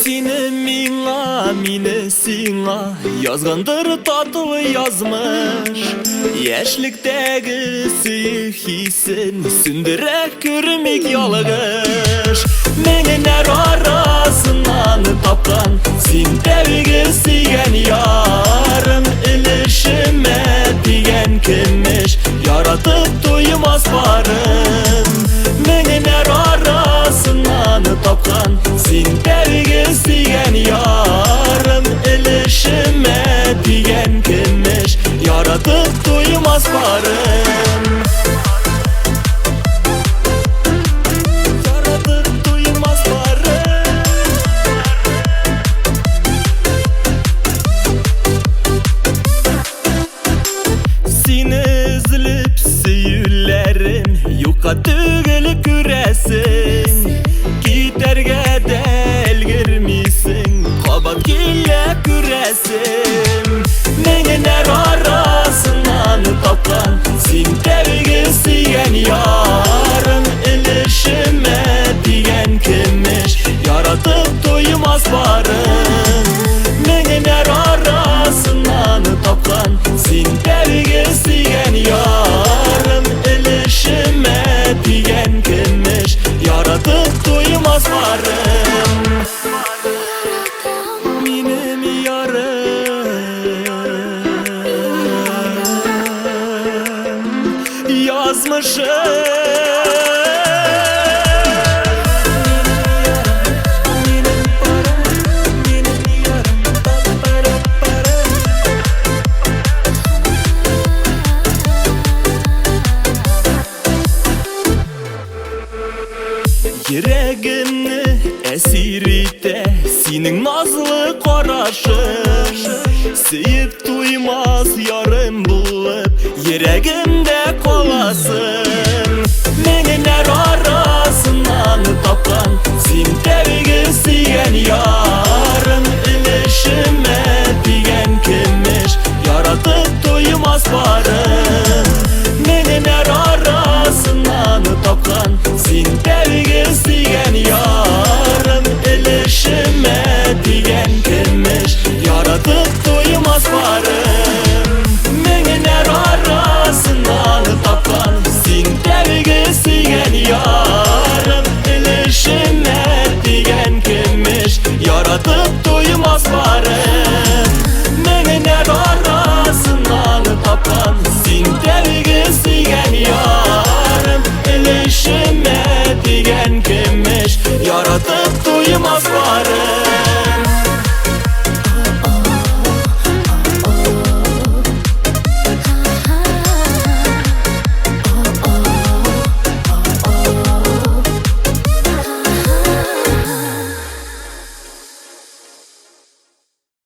Seni minga, meni singa yazgandır tatlı yazmış. Yaşlıktaki sıyık hissin sündürek görmek yalgış. Mengenler arasından tapkan sen tevgi siyen yarım. İlişime diyen kimmiş yaratıp duymaz varım. Mengenler arasından tapkan sen tevgi siyen yarım. İlişime diyen kimmiş yaratıp duymaz varım. Yaratıp duymaz varım. Seni üzülüp süyüllerin yuka tügülü küresin. Giderge del girmişsin kabat kille küresin. Mengenler arasından tapkan sen tevgi siyen yarım. İlişime diyen kimmiş yaratıp duymaz varım. Mengenler arasından tapkan sen tevgi siyen yarım. İlişime diyen kimmiş yaratıp duymaz varım. Benim yarım yazmışım. Yüreğimni esirite senin nazlı karışın. Seyip duymaz yarım bulup yüreğimde kalasın. Mengenler arasından tapkan sen tevgi siyen yarım. İlişime diyen kimmiş yaratıp duymaz varım. Mengenler arasından tapkan sen tevgi siyen yarım. İlişime diyen kimmiş yaratıp duymaz varım. Mengenler arasından tapkan sen tevgi siyen yarım. İlişime diyen kimmiş yaratıp duymaz varım. Mengenler arasından tapkan sen tevgi siyen yarım. İlişime diyen kimmiş yaratıp duymaz varım.